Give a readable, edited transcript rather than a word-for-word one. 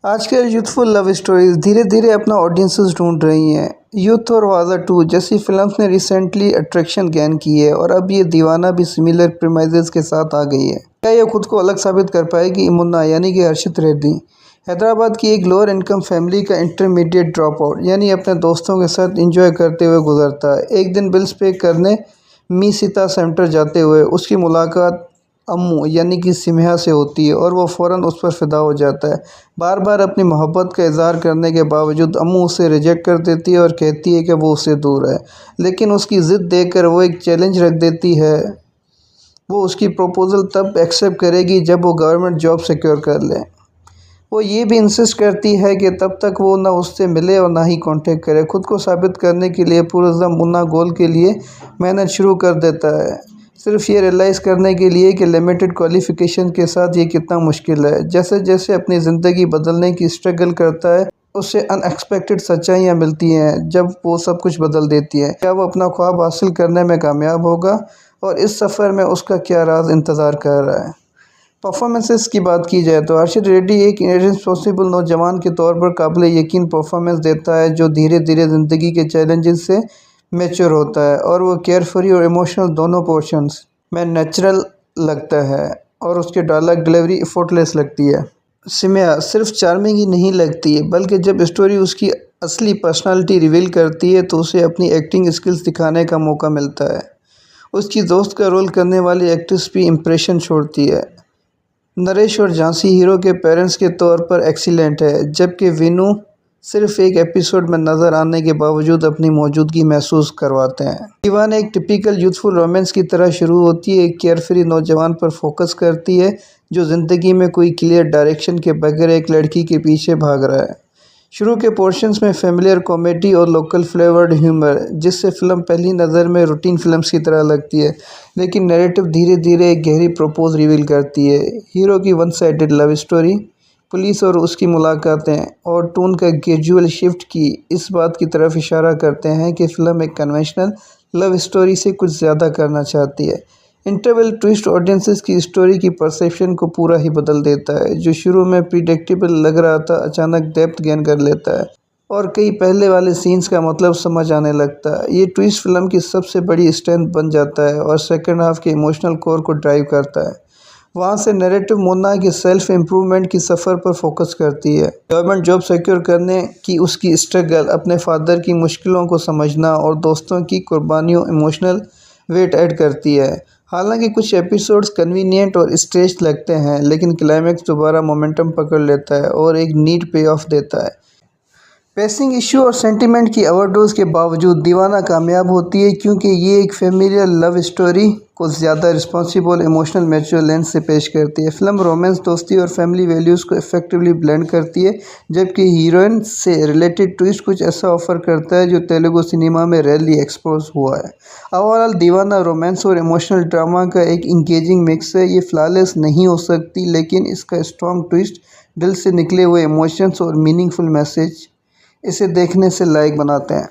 आजकल youthful love stories धीरे धीरे अपना ऑडियंसेस ढूंढ रही हैं। यूथ और वादा 2 जैसी फिल्म्स ने रिसेंटली अट्रैक्शन गेन की है और अब ये दीवाना भी सिमिलर प्रीमाइजेस के साथ आ गई है। क्या ये खुद को अलग साबित कर पाएगी? मुन्ना यानी कि हर्षित रेड्डी हैदराबाद की एक लोअर इनकम फैमिली का इंटरमीडिएट ड्रॉप आउट यानी अपने दोस्तों के साथ एंजॉय करते हुए गुजरता है। एक दिन बिल्स पे करने मी सीता सेंटर जाते हुए उसकी मुलाकात अम्मू यानी कि सिम्हा से होती है और वो फ़ौरन उस पर फ़िदा हो जाता है। बार बार अपनी मोहब्बत का इज़हार करने के बावजूद अम्मू उसे रिजेक्ट कर देती है और कहती है कि वो उससे दूर है, लेकिन उसकी ज़िद देखकर वो एक चैलेंज रख देती है। वो उसकी प्रपोज़ल तब एक्सेप्ट करेगी जब वो गवर्नमेंट जॉब सिक्योर कर ले। वो ये भी इंसिस्ट करती है कि तब तक वो ना उससे मिले और ना ही कांटेक्ट करे। खुद को साबित करने के लिए पुरज़म मुन्ना गोल के लिए मेहनत शुरू कर देता है, सिर्फ ये रियलाइज़ करने के लिए कि लिमिटेड क्वालिफ़िकेशन के साथ ये कितना मुश्किल है। जैसे जैसे अपनी ज़िंदगी बदलने की स्ट्रगल करता है उससे अनएक्सपेक्टेड सच्चाइयाँ मिलती हैं जब वो सब कुछ बदल देती है। क्या वो अपना ख्वाब हासिल करने में कामयाब होगा और इस सफ़र में उसका क्या राज इंतज़ार कर रहा है? परफॉर्मेंसेस की बात की जाए तो हर्षित रेड्डी एक इरेस्पॉन्सिबल नौजवान के तौर पर काबिल यकीन परफॉर्मेंस देता है जो धीरे धीरे ज़िंदगी के चैलेंजेस से मैच्योर होता है और वो केयर फ्री और इमोशनल दोनों पोर्शंस में नेचुरल लगता है और उसके डायलॉग डिलीवरी एफर्टलेस लगती है। सिम्हा सिर्फ चार्मिंग ही नहीं लगती है बल्कि जब स्टोरी उसकी असली पर्सनालिटी रिवील करती है तो उसे अपनी एक्टिंग स्किल्स दिखाने का मौका मिलता है। उसकी दोस्त का रोल करने वाली एक्ट्रेस भी इम्प्रेशन छोड़ती है। नरेश और झांसी हीरो के पेरेंट्स के तौर पर एक्सीलेंट है, जबकि विनू सिर्फ एक एपिसोड में नज़र आने के बावजूद अपनी मौजूदगी महसूस करवाते हैं। दीवाना एक टिपिकल यूथफुल रोमांस की तरह शुरू होती है। एक केयरफ्री नौजवान पर फोकस करती है जो ज़िंदगी में कोई क्लियर डायरेक्शन के बगैर एक लड़की के पीछे भाग रहा है। शुरू के पोर्शंस में फेमिलियर कॉमेडी और लोकल फ्लेवर्ड ह्यूमर जिससे फिल्म पहली नज़र में रूटीन फिल्म्स की तरह लगती है, लेकिन नैरेटिव धीरे धीरे एक गहरी प्रोपोज रिवील करती है। हीरो की one sided love story, police और उसकी मुलाकातें और टोन का ग्रेजुअल शिफ्ट की इस बात की तरफ इशारा करते हैं कि फ़िल्म एक कन्वेंशनल लव स्टोरी से कुछ ज़्यादा करना चाहती है। इंटरवल ट्विस्ट ऑडियंसेस की स्टोरी की परसेप्शन को पूरा ही बदल देता है। जो शुरू में प्रिडिक्टेबल लग रहा था अचानक डेप्थ गेन कर लेता है और कई पहले वाले सीन्स का मतलब समझ आने लगता है। ये ट्विस्ट फिल्म की सबसे बड़ी स्ट्रेंथ बन जाता है और सेकंड हाफ के इमोशनल कोर को ड्राइव करता है। वहाँ से नैरेटिव मुन्ना की सेल्फ इम्प्रूवमेंट की सफ़र पर फोकस करती है। गवर्नमेंट जॉब सिक्योर करने की उसकी स्ट्रगल, अपने फादर की मुश्किलों को समझना और दोस्तों की कुर्बानियों इमोशनल वेट ऐड करती है। हालांकि कुछ एपिसोड्स कन्वीनियंट और स्ट्रेच लगते हैं, लेकिन क्लाइमैक्स दोबारा मोमेंटम पकड़ लेता है और एक नीट पे ऑफ देता है। पेसिंग इशू और सेंटिमेंट की ओवरडोज के बावजूद दीवाना कामयाब होती है क्योंकि ये एक फेमिलियर लव स्टोरी को ज़्यादा रिस्पॉन्सिबल इमोशनल मैच्योर लेंस से पेश करती है। फिल्म रोमांस, दोस्ती और फैमिली वैल्यूज़ को इफेक्टिवली ब्लेंड करती है, जबकि हीरोइन से रिलेटेड ट्विस्ट कुछ ऐसा ऑफर करता है जो तेलुगु सिनेमा में रेयरली एक्सपोज हुआ है। ओवरऑल दीवाना रोमांस और इमोशनल ड्रामा का एक इंगेजिंग मिक्स है। ये फ्लॉलेस नहीं हो सकती, लेकिन इसका स्ट्रॉन्ग ट्विस्ट, दिल से निकले हुए इमोशंस और मीनिंगफुल मैसेज इसे देखने से लायक बनाते हैं।